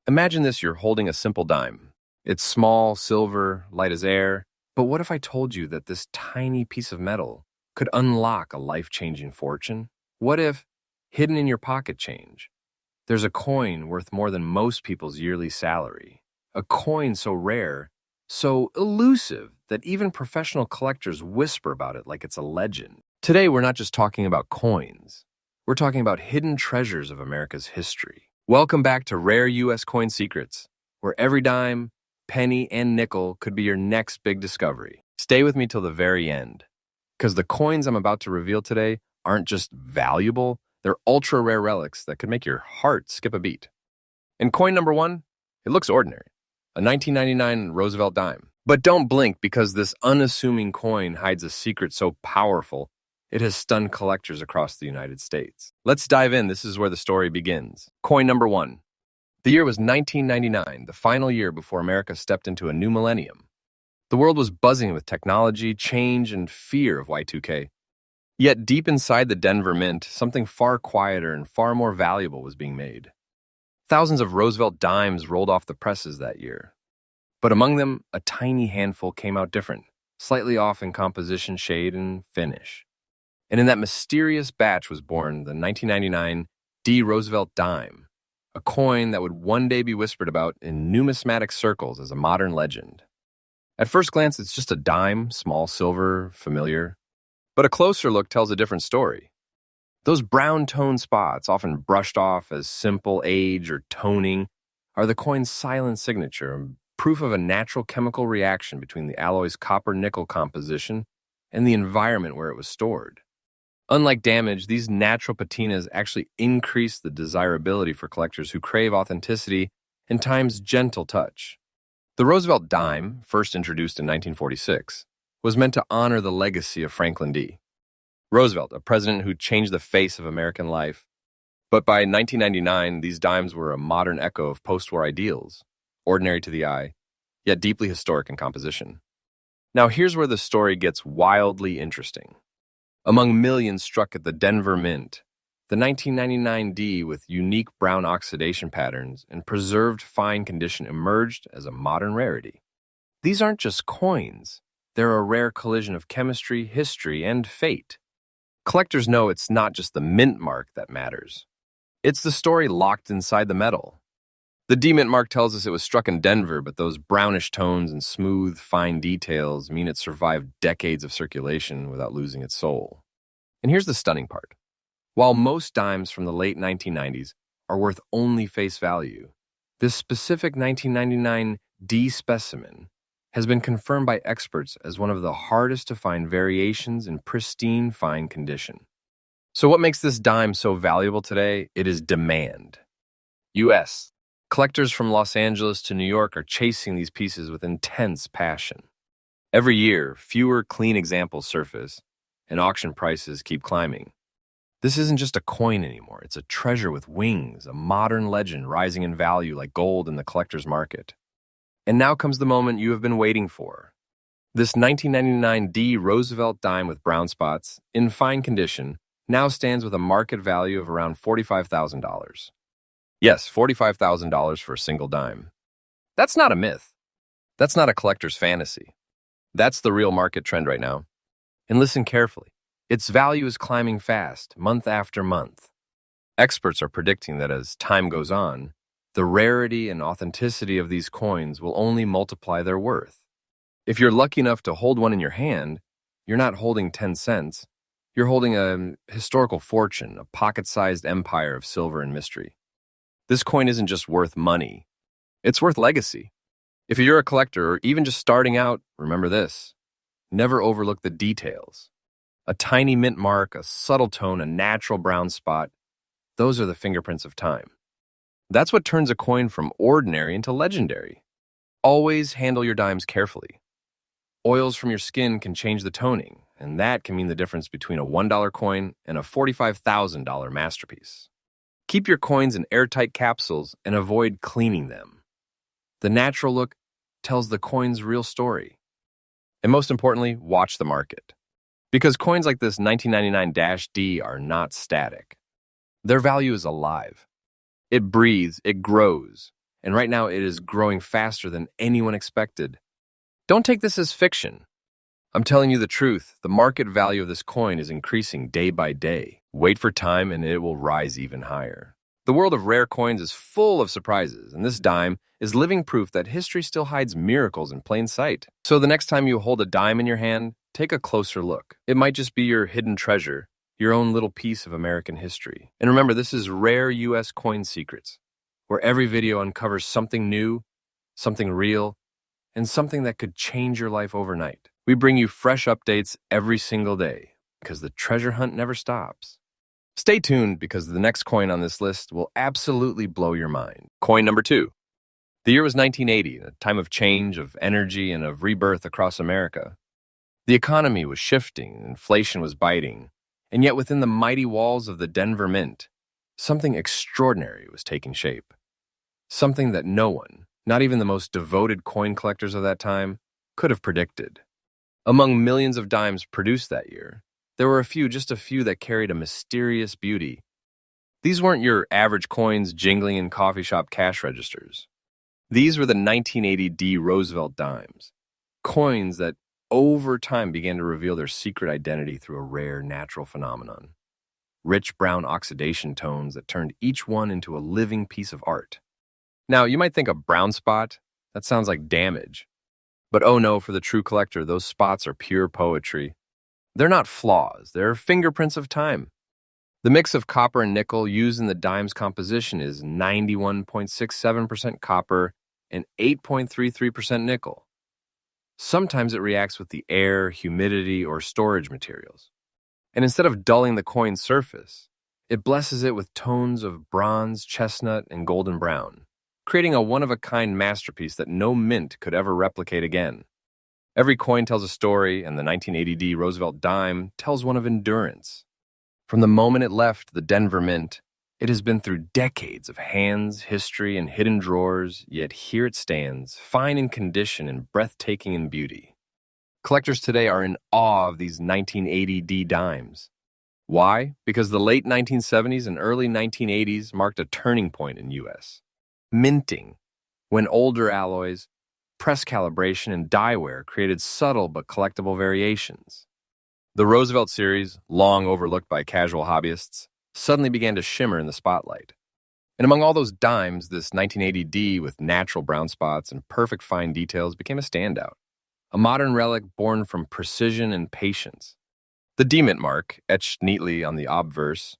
Imagine this, you're holding a simple dime. It's small, silver, light as air. But what if I told you that this tiny piece of metal could unlock a life-changing fortune? What if, hidden in your pocket change, there's a coin worth more than most people's yearly salary? A coin so rare, so elusive, that even professional collectors whisper about it like it's a legend. Today, we're not just talking about coins. We're talking about hidden treasures of America's history. Welcome back to Rare U.S. Coin Secrets, where every dime, penny, and nickel could be your next big discovery. Stay with me till the very end, because the coins I'm about to reveal today aren't just valuable, they're ultra-rare relics that could make your heart skip a beat. And coin number one, it looks ordinary, a 1999 Roosevelt dime. But don't blink, because this unassuming coin hides a secret so powerful it has stunned collectors across the United States. Let's dive in. This is where the story begins. Coin number one. The year was 1999, the final year before America stepped into a new millennium. The world was buzzing with technology, change, and fear of Y2K. Yet deep inside the Denver Mint, something far quieter and far more valuable was being made. Thousands of Roosevelt dimes rolled off the presses that year. But among them, a tiny handful came out different, slightly off in composition, shade, and finish. And in that mysterious batch was born the 1999 D. Roosevelt dime, a coin that would one day be whispered about in numismatic circles as a modern legend. At first glance, it's just a dime, small, silver, familiar. But a closer look tells a different story. Those brown tone spots, often brushed off as simple age or toning, are the coin's silent signature, proof of a natural chemical reaction between the alloy's copper-nickel composition and the environment where it was stored. Unlike damage, these natural patinas actually increase the desirability for collectors who crave authenticity and time's gentle touch. The Roosevelt dime, first introduced in 1946, was meant to honor the legacy of Franklin D. Roosevelt, a president who changed the face of American life. But by 1999, these dimes were a modern echo of post-war ideals, ordinary to the eye, yet deeply historic in composition. Now here's where the story gets wildly interesting. Among millions struck at the Denver Mint, the 1999 D with unique brown oxidation patterns and preserved fine condition emerged as a modern rarity. These aren't just coins. They're a rare collision of chemistry, history, and fate. Collectors know it's not just the mint mark that matters. It's the story locked inside the metal. The D mint mark tells us it was struck in Denver, but those brownish tones and smooth, fine details mean it survived decades of circulation without losing its soul. And here's the stunning part. While most dimes from the late 1990s are worth only face value, this specific 1999 D specimen has been confirmed by experts as one of the hardest to find variations in pristine, fine condition. So what makes this dime so valuable today? It is demand. U.S. Collectors from Los Angeles to New York are chasing these pieces with intense passion. Every year, fewer clean examples surface, and auction prices keep climbing. This isn't just a coin anymore. It's a treasure with wings, a modern legend rising in value like gold in the collector's market. And now comes the moment you have been waiting for. This 1999 D Roosevelt dime with brown spots, in fine condition, now stands with a market value of around $45,000. Yes, $45,000 for a single dime. That's not a myth. That's not a collector's fantasy. That's the real market trend right now. And listen carefully. Its value is climbing fast, month after month. Experts are predicting that as time goes on, the rarity and authenticity of these coins will only multiply their worth. If you're lucky enough to hold one in your hand, you're not holding 10 cents. You're holding a historical fortune, a pocket-sized empire of silver and mystery. This coin isn't just worth money. It's worth legacy. If you're a collector or even just starting out, remember this. Never overlook the details. A tiny mint mark, a subtle tone, a natural brown spot. Those are the fingerprints of time. That's what turns a coin from ordinary into legendary. Always handle your dimes carefully. Oils from your skin can change the toning, and that can mean the difference between a $1 coin and a $45,000 masterpiece. Keep your coins in airtight capsules and avoid cleaning them. The natural look tells the coin's real story. And most importantly, watch the market. Because coins like this 1999-D are not static. Their value is alive. It breathes, it grows, and right now it is growing faster than anyone expected. Don't take this as fiction. I'm telling you the truth. The market value of this coin is increasing day by day. Wait for time and it will rise even higher. The world of rare coins is full of surprises, and this dime is living proof that history still hides miracles in plain sight. So the next time you hold a dime in your hand, take a closer look. It might just be your hidden treasure, your own little piece of American history. And remember, this is Rare U.S. Coin Secrets, where every video uncovers something new, something real, and something that could change your life overnight. We bring you fresh updates every single day because the treasure hunt never stops. Stay tuned because the next coin on this list will absolutely blow your mind. Coin number 2. The year was 1980, a time of change, of energy, and of rebirth across America. The economy was shifting, inflation was biting, and yet within the mighty walls of the Denver Mint, something extraordinary was taking shape. Something that no one, not even the most devoted coin collectors of that time, could have predicted. Among millions of dimes produced that year, there were just a few that carried a mysterious beauty. These weren't your average coins jingling in coffee shop cash registers. These were the 1980 D Roosevelt dimes, coins that over time began to reveal their secret identity through a rare natural phenomenon. Rich brown oxidation tones that turned each one into a living piece of art. Now, you might think a brown spot, that sounds like damage. But oh no, for the true collector, those spots are pure poetry. They're not flaws, they're fingerprints of time. The mix of copper and nickel used in the dime's composition is 91.67% copper and 8.33% nickel. Sometimes it reacts with the air, humidity, or storage materials. And instead of dulling the coin's surface, it blesses it with tones of bronze, chestnut, and golden brown, creating a one-of-a-kind masterpiece that no mint could ever replicate again. Every coin tells a story, and the 1980 D Roosevelt dime tells one of endurance. From the moment it left the Denver Mint, it has been through decades of hands, history, and hidden drawers, yet here it stands, fine in condition and breathtaking in beauty. Collectors today are in awe of these 1980 D dimes. Why? Because the late 1970s and early 1980s marked a turning point in U.S. minting, when older alloys, press calibration, and die wear created subtle but collectible variations. The Roosevelt series, long overlooked by casual hobbyists, suddenly began to shimmer in the spotlight. And among all those dimes, this 1980 D with natural brown spots and perfect fine details became a standout. A modern relic born from precision and patience. The D-Mint mark, etched neatly on the obverse,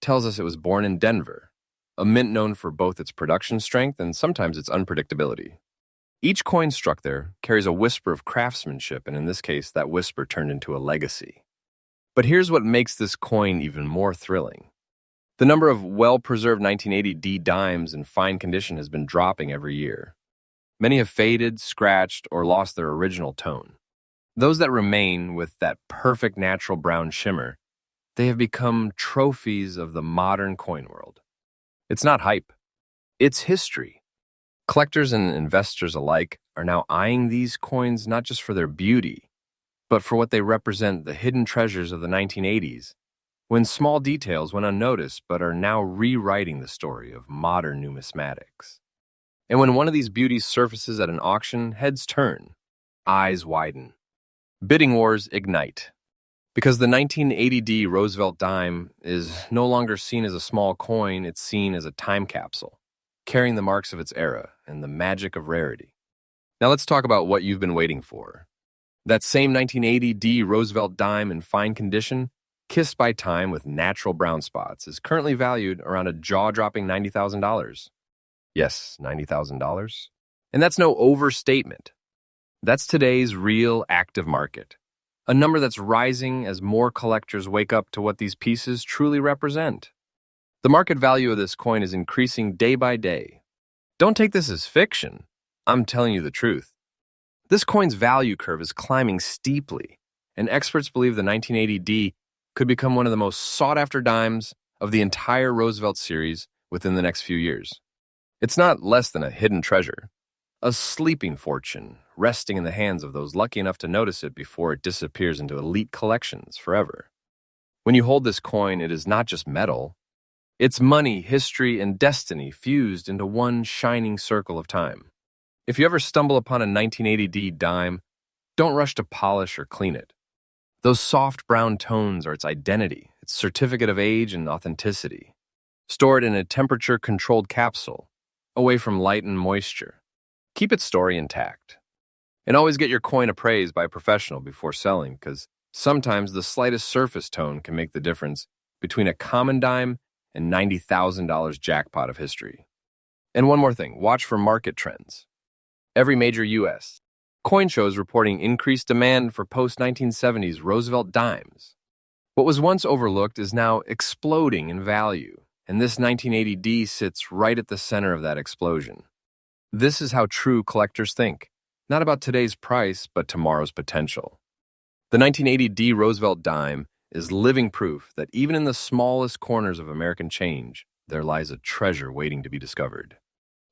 tells us it was born in Denver, a mint known for both its production strength and sometimes its unpredictability. Each coin struck there carries a whisper of craftsmanship, and in this case, that whisper turned into a legacy. But here's what makes this coin even more thrilling. The number of well-preserved 1980 D dimes in fine condition has been dropping every year. Many have faded, scratched, or lost their original tone. Those that remain with that perfect natural brown shimmer, they have become trophies of the modern coin world. It's not hype. It's history. Collectors and investors alike are now eyeing these coins not just for their beauty, but for what they represent, the hidden treasures of the 1980s, when small details went unnoticed but are now rewriting the story of modern numismatics. And when one of these beauties surfaces at an auction, heads turn, eyes widen. Bidding wars ignite. Because the 1980 D Roosevelt dime is no longer seen as a small coin, it's seen as a time capsule, carrying the marks of its era and the magic of rarity. Now let's talk about what you've been waiting for. That same 1980 D Roosevelt dime in fine condition, kissed by time with natural brown spots, is currently valued around a jaw-dropping $90,000. Yes, $90,000. And that's no overstatement. That's today's real active market, a number that's rising as more collectors wake up to what these pieces truly represent. The market value of this coin is increasing day by day. Don't take this as fiction. I'm telling you the truth. This coin's value curve is climbing steeply, and experts believe the 1980 D could become one of the most sought-after dimes of the entire Roosevelt series within the next few years. It's not less than a hidden treasure, a sleeping fortune resting in the hands of those lucky enough to notice it before it disappears into elite collections forever. When you hold this coin, it is not just metal. It's money, history, and destiny fused into one shining circle of time. If you ever stumble upon a 1980D dime, don't rush to polish or clean it. Those soft brown tones are its identity, its certificate of age and authenticity. Store it in a temperature-controlled capsule, away from light and moisture. Keep its story intact. And always get your coin appraised by a professional before selling, because sometimes the slightest surface tone can make the difference between a common dime and $90,000 jackpot of history. And one more thing, watch for market trends. Every major U.S. coin show is reporting increased demand for post-1970s Roosevelt dimes. What was once overlooked is now exploding in value, and this 1980D sits right at the center of that explosion. This is how true collectors think, not about today's price, but tomorrow's potential. The 1980D Roosevelt dime is living proof that even in the smallest corners of American change, there lies a treasure waiting to be discovered.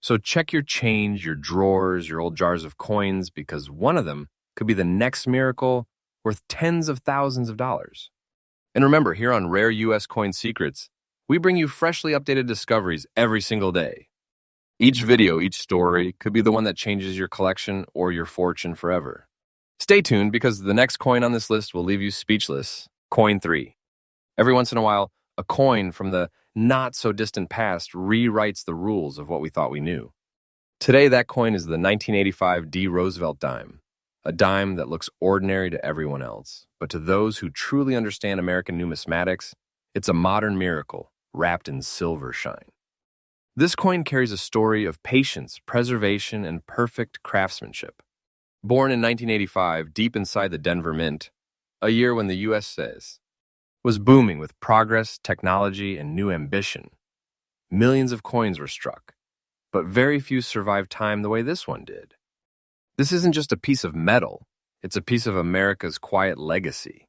So check your change, your drawers, your old jars of coins, because one of them could be the next miracle worth tens of thousands of dollars. And remember, here on Rare U.S. Coin Secrets, we bring you freshly updated discoveries every single day. Each video, each story, could be the one that changes your collection or your fortune forever. Stay tuned, because the next coin on this list will leave you speechless. Coin 3. Every once in a while, a coin from the not-so-distant past rewrites the rules of what we thought we knew. Today, that coin is the 1985 D. Roosevelt dime, a dime that looks ordinary to everyone else. But to those who truly understand American numismatics, it's a modern miracle wrapped in silver shine. This coin carries a story of patience, preservation, and perfect craftsmanship. Born in 1985, deep inside the Denver Mint, a year when the U.S. was booming with progress, technology, and new ambition. Millions of coins were struck, but very few survived time the way this one did. This isn't just a piece of metal, it's a piece of America's quiet legacy.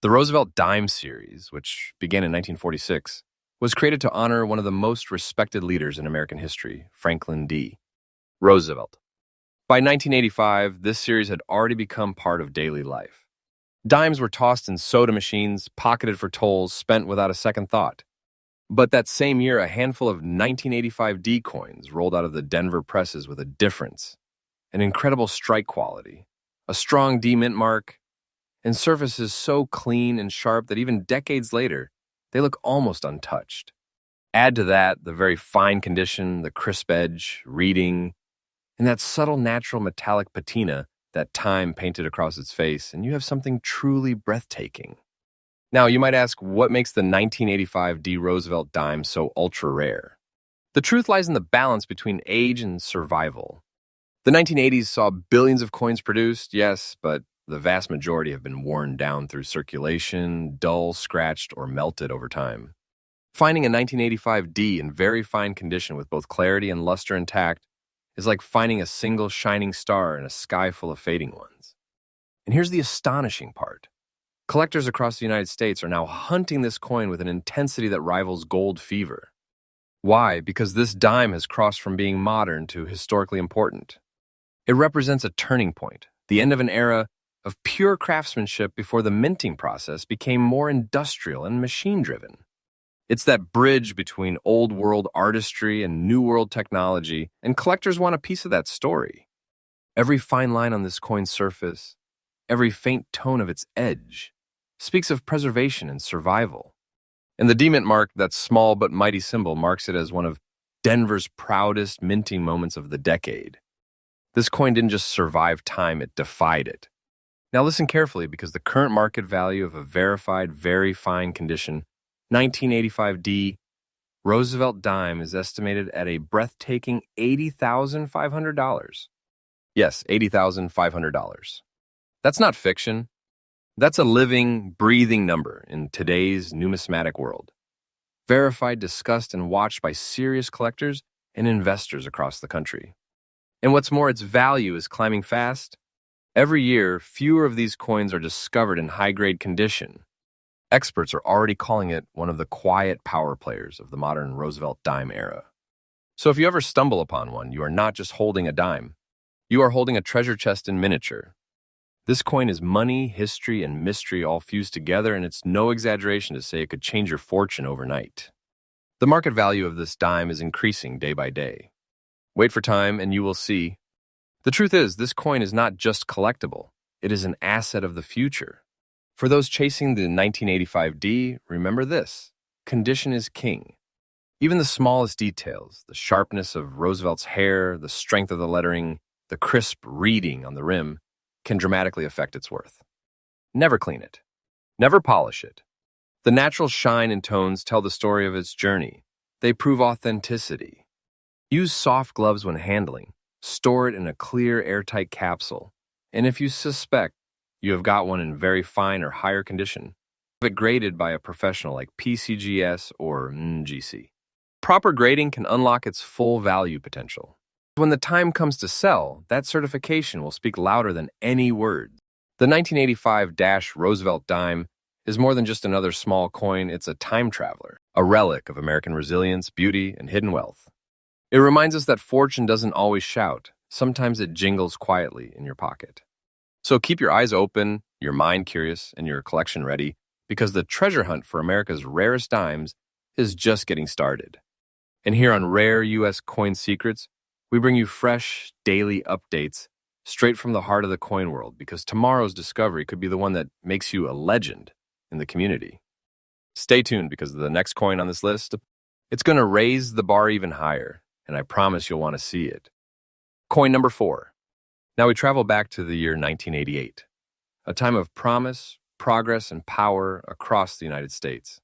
The Roosevelt Dime series, which began in 1946, was created to honor one of the most respected leaders in American history, Franklin D. Roosevelt. By 1985, this series had already become part of daily life. Dimes were tossed in soda machines, pocketed for tolls, spent without a second thought. But that same year, a handful of 1985 D coins rolled out of the Denver presses with a difference, an incredible strike quality, a strong D mint mark, and surfaces so clean and sharp that even decades later, they look almost untouched. Add to that the very fine condition, the crisp edge, reading, and that subtle natural metallic patina that time painted across its face, and you have something truly breathtaking. Now, you might ask, what makes the 1985 D. Roosevelt dime so ultra-rare? The truth lies in the balance between age and survival. The 1980s saw billions of coins produced, yes, but the vast majority have been worn down through circulation, dull, scratched, or melted over time. Finding a 1985 D in very fine condition with both clarity and luster intact is like finding a single shining star in a sky full of fading ones. And here's the astonishing part. Collectors across the United States are now hunting this coin with an intensity that rivals gold fever. Why? Because this dime has crossed from being modern to historically important. It represents a turning point, the end of an era of pure craftsmanship before the minting process became more industrial and machine-driven. It's that bridge between old-world artistry and new-world technology, and collectors want a piece of that story. Every fine line on this coin's surface, every faint tone of its edge, speaks of preservation and survival. And the D-Mint mark, that small but mighty symbol, marks it as one of Denver's proudest minting moments of the decade. This coin didn't just survive time, it defied it. Now listen carefully, because the current market value of a verified, very fine condition 1985 D Roosevelt dime is estimated at a breathtaking $80,500. Yes, $80,500. That's not fiction. That's a living, breathing number in today's numismatic world. Verified, discussed, and watched by serious collectors and investors across the country. And what's more, its value is climbing fast. Every year, fewer of these coins are discovered in high-grade condition. Experts are already calling it one of the quiet power players of the modern Roosevelt dime era. So if you ever stumble upon one, you are not just holding a dime. You are holding a treasure chest in miniature. This coin is money, history, and mystery all fused together, and it's no exaggeration to say it could change your fortune overnight. The market value of this dime is increasing day by day. Wait for time and you will see. The truth is, this coin is not just collectible, it is an asset of the future. For those chasing the 1985D, remember this: condition is king. Even the smallest details, the sharpness of Roosevelt's hair, the strength of the lettering, the crisp reading on the rim, can dramatically affect its worth. Never clean it. Never polish it. The natural shine and tones tell the story of its journey. They prove authenticity. Use soft gloves when handling. Store it in a clear, airtight capsule. And if you suspect you have got one in very fine or higher condition, have it graded by a professional like PCGS or NGC. Proper grading can unlock its full value potential. When the time comes to sell, that certification will speak louder than any words. The 1985-Roosevelt dime is more than just another small coin. It's a time traveler, a relic of American resilience, beauty, and hidden wealth. It reminds us that fortune doesn't always shout. Sometimes it jingles quietly in your pocket. So keep your eyes open, your mind curious, and your collection ready, because the treasure hunt for America's rarest dimes is just getting started. And here on Rare U.S. Coin Secrets, we bring you fresh, daily updates straight from the heart of the coin world, because tomorrow's discovery could be the one that makes you a legend in the community. Stay tuned, because the next coin on this list, it's going to raise the bar even higher, and I promise you'll want to see it. Coin number 4. Now we travel back to the year 1988, a time of promise, progress, and power across the United States.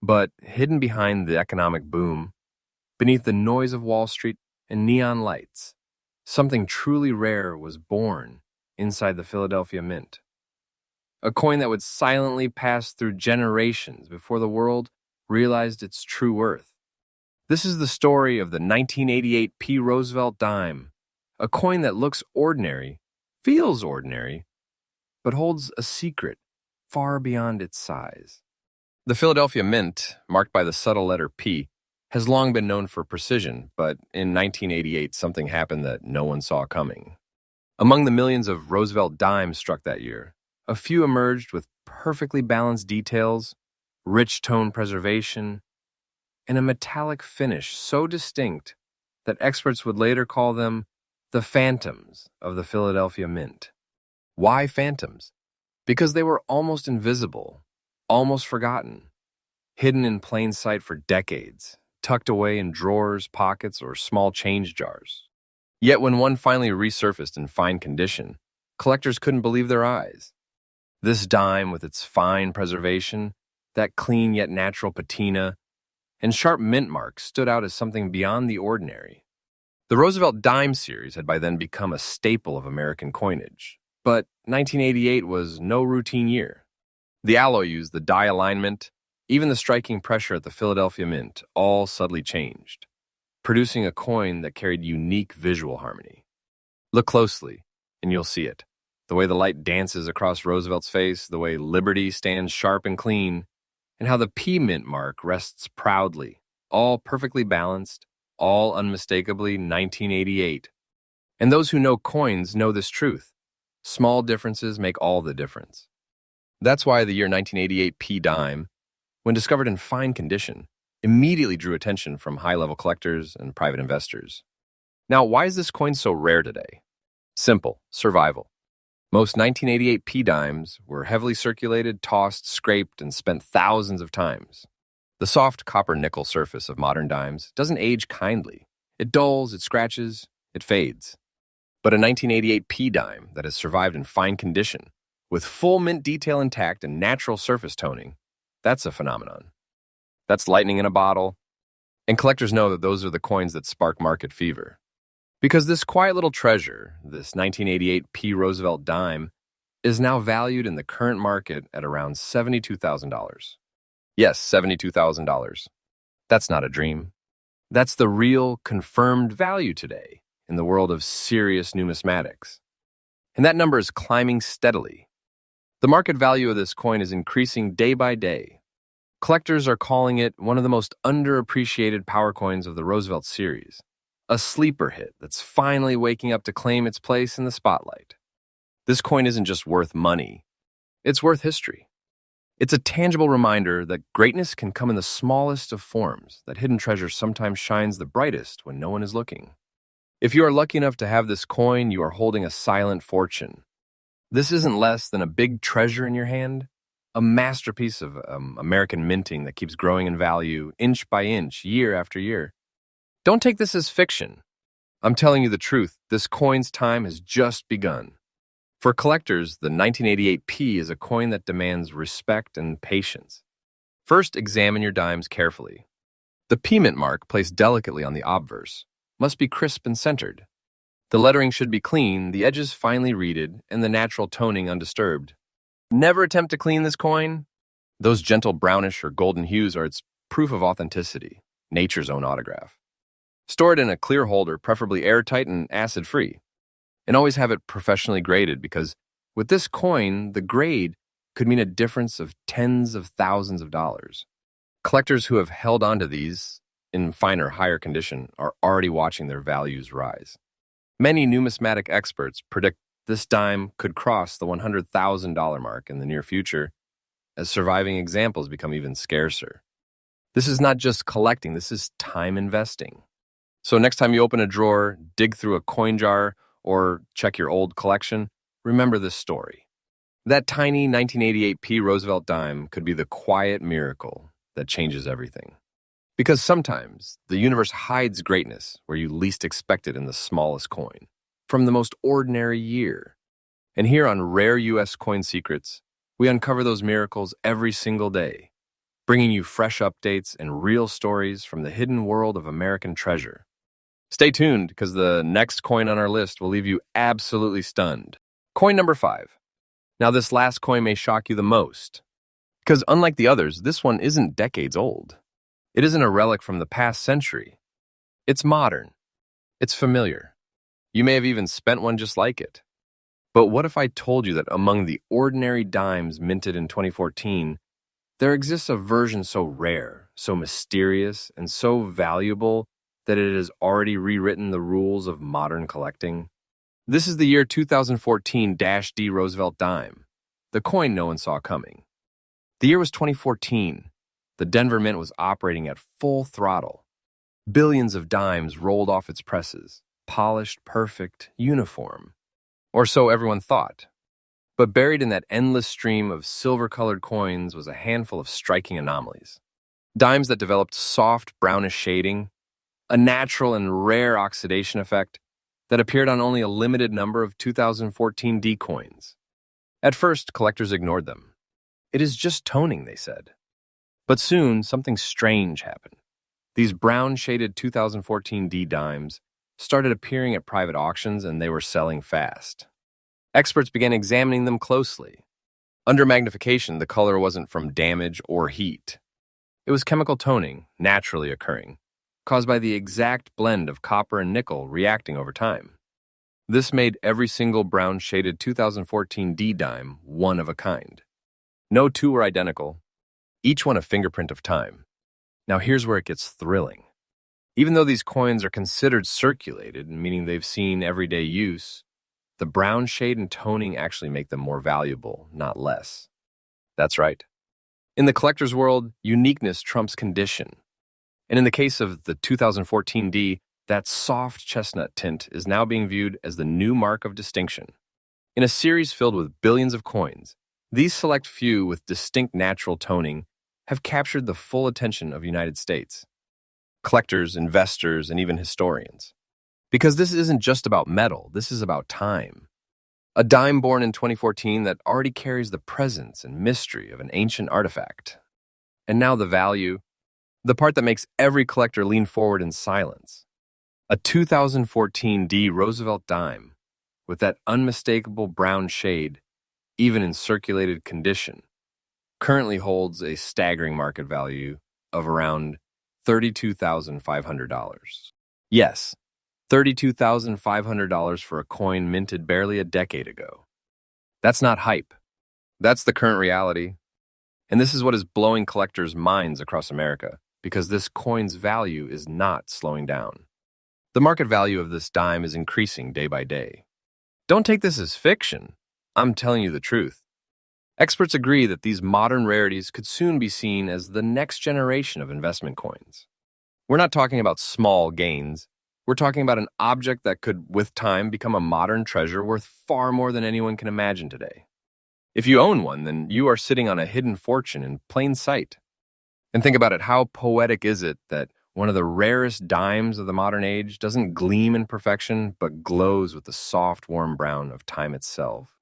But hidden behind the economic boom, beneath the noise of Wall Street and neon lights, something truly rare was born inside the Philadelphia Mint. A coin that would silently pass through generations before the world realized its true worth. This is the story of the 1988 P. Roosevelt dime, a coin that looks ordinary, feels ordinary, but holds a secret far beyond its size. The Philadelphia Mint, marked by the subtle letter P, has long been known for precision, but in 1988 something happened that no one saw coming. Among the millions of Roosevelt dimes struck that year, a few emerged with perfectly balanced details, rich tone preservation, and a metallic finish so distinct that experts would later call them the phantoms of the Philadelphia Mint. Why phantoms? Because they were almost invisible, almost forgotten, hidden in plain sight for decades, tucked away in drawers, pockets, or small change jars. Yet when one finally resurfaced in fine condition, collectors couldn't believe their eyes. This dime, with its fine preservation, that clean yet natural patina, and sharp mint marks, stood out as something beyond the ordinary. The Roosevelt dime series had by then become a staple of American coinage, but 1988 was no routine year. The alloy use, the die alignment, even the striking pressure at the Philadelphia Mint all subtly changed, producing a coin that carried unique visual harmony. Look closely, and you'll see it. The way the light dances across Roosevelt's face, the way Liberty stands sharp and clean, and how the P Mint mark rests proudly, all perfectly balanced, all unmistakably 1988. And those who know coins know this truth. Small differences make all the difference. That's why the year 1988 P dime, when discovered in fine condition, immediately drew attention from high-level collectors and private investors. Now, why is this coin so rare today? Simple: survival. Most 1988 P dimes were heavily circulated, tossed, scraped, and spent thousands of times. The soft copper-nickel surface of modern dimes doesn't age kindly. It dulls, it scratches, it fades. But a 1988 P dime that has survived in fine condition, with full mint detail intact and natural surface toning, that's a phenomenon. That's lightning in a bottle. And collectors know that those are the coins that spark market fever. Because this quiet little treasure, this 1988 P. Roosevelt dime, is now valued in the current market at around $72,000. Yes, $72,000. That's not a dream. That's the real, confirmed value today in the world of serious numismatics. And that number is climbing steadily. The market value of this coin is increasing day by day. Collectors are calling it one of the most underappreciated power coins of the Roosevelt series, a sleeper hit that's finally waking up to claim its place in the spotlight. This coin isn't just worth money, it's worth history. It's a tangible reminder that greatness can come in the smallest of forms, that hidden treasure sometimes shines the brightest when no one is looking. If you are lucky enough to have this coin, you are holding a silent fortune. This isn't less than a big treasure in your hand, a masterpiece of American minting that keeps growing in value inch by inch, year after year. Don't take this as fiction. I'm telling you the truth, this coin's time has just begun. For collectors, the 1988P is a coin that demands respect and patience. First, examine your dimes carefully. The P mint mark, placed delicately on the obverse, must be crisp and centered. The lettering should be clean, the edges finely reeded, and the natural toning undisturbed. Never attempt to clean this coin. Those gentle brownish or golden hues are its proof of authenticity, nature's own autograph. Store it in a clear holder, preferably airtight and acid-free. And always have it professionally graded because with this coin, the grade could mean a difference of tens of thousands of dollars. Collectors who have held onto these in finer, higher condition are already watching their values rise. Many numismatic experts predict this dime could cross the $100,000 mark in the near future as surviving examples become even scarcer. This is not just collecting, this is time investing. So next time you open a drawer, dig through a coin jar, or check your old collection, remember this story. That tiny 1988P Roosevelt dime could be the quiet miracle that changes everything. Because sometimes the universe hides greatness where you least expect it in the smallest coin, from the most ordinary year. And here on Rare U.S. Coin Secrets, we uncover those miracles every single day, bringing you fresh updates and real stories from the hidden world of American treasure. Stay tuned, because the next coin on our list will leave you absolutely stunned. Coin number 5. Now, this last coin may shock you the most, because unlike the others, this one isn't decades old. It isn't a relic from the past century. It's modern. It's familiar. You may have even spent one just like it. But what if I told you that among the ordinary dimes minted in 2014, there exists a version so rare, so mysterious, and so valuable that it has already rewritten the rules of modern collecting? This is the year 2014-D Roosevelt dime, the coin no one saw coming. The year was 2014. The Denver Mint was operating at full throttle. Billions of dimes rolled off its presses, polished, perfect, uniform. Or so everyone thought. But buried in that endless stream of silver-colored coins was a handful of striking anomalies. Dimes that developed soft, brownish shading, a natural and rare oxidation effect that appeared on only a limited number of 2014 D coins. At first, collectors ignored them. It is just toning, they said. But soon, something strange happened. These brown-shaded 2014 D dimes started appearing at private auctions, and they were selling fast. Experts began examining them closely. Under magnification, the color wasn't from damage or heat. It was chemical toning, naturally occurring, caused by the exact blend of copper and nickel reacting over time. This made every single brown-shaded 2014 D dime one of a kind. No two were identical, each one a fingerprint of time. Now here's where it gets thrilling. Even though these coins are considered circulated, meaning they've seen everyday use, the brown shade and toning actually make them more valuable, not less. That's right. In the collector's world, uniqueness trumps condition. And in the case of the 2014 D, that soft chestnut tint is now being viewed as the new mark of distinction. In a series filled with billions of coins, these select few with distinct natural toning have captured the full attention of the United States. Collectors, investors, and even historians. Because this isn't just about metal, this is about time. A dime born in 2014 that already carries the presence and mystery of an ancient artifact. And now the value, the part that makes every collector lean forward in silence. A 2014 D Roosevelt dime with that unmistakable brown shade, even in circulated condition, currently holds a staggering market value of around $32,500. Yes, $32,500 for a coin minted barely a decade ago. That's not hype. That's the current reality. And this is what is blowing collectors' minds across America, because this coin's value is not slowing down. The market value of this dime is increasing day by day. Don't take this as fiction. I'm telling you the truth. Experts agree that these modern rarities could soon be seen as the next generation of investment coins. We're not talking about small gains. We're talking about an object that could, with time, become a modern treasure worth far more than anyone can imagine today. If you own one, then you are sitting on a hidden fortune in plain sight. And think about it, how poetic is it that one of the rarest dimes of the modern age doesn't gleam in perfection, but glows with the soft, warm brown of time itself?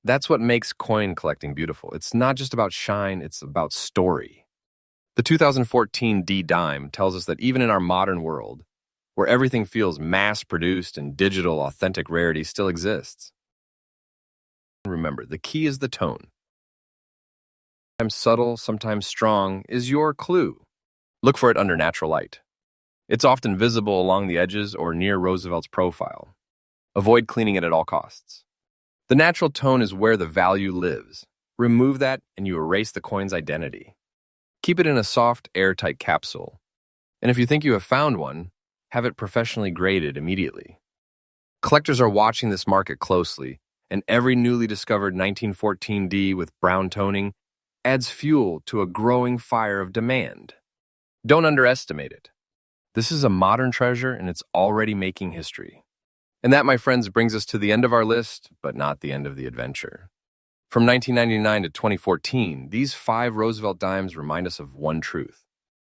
That's what makes coin collecting beautiful. It's not just about shine, it's about story. The 2014 D dime tells us that even in our modern world, where everything feels mass-produced and digital, authentic rarity still exists. Remember, the key is the tone. Sometimes subtle, sometimes strong, is your clue. Look for it under natural light. It's often visible along the edges or near Roosevelt's profile. Avoid cleaning it at all costs. The natural tone is where the value lives. Remove that and you erase the coin's identity. Keep it in a soft, airtight capsule. And if you think you have found one, have it professionally graded immediately. Collectors are watching this market closely, and every newly discovered 1914 D with brown toning adds fuel to a growing fire of demand. Don't underestimate it. This is a modern treasure, and it's already making history. And that, my friends, brings us to the end of our list, but not the end of the adventure. From 1999 to 2014, these 5 Roosevelt dimes remind us of one truth.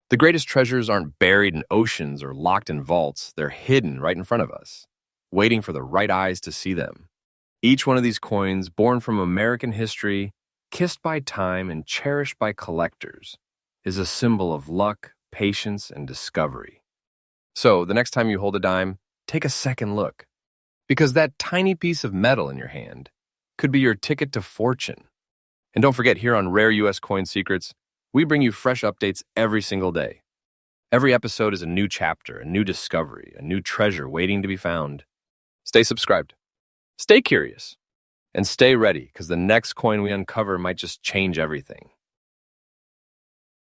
The greatest treasures aren't buried in oceans or locked in vaults. They're hidden right in front of us, waiting for the right eyes to see them. Each one of these coins, born from American history, kissed by time and cherished by collectors, is a symbol of luck, patience, and discovery. So, the next time you hold a dime, take a second look, because that tiny piece of metal in your hand could be your ticket to fortune. And don't forget, here on Rare U.S. Coin Secrets, we bring you fresh updates every single day. Every episode is a new chapter, a new discovery, a new treasure waiting to be found. Stay subscribed, stay curious, and stay ready, because the next coin we uncover might just change everything.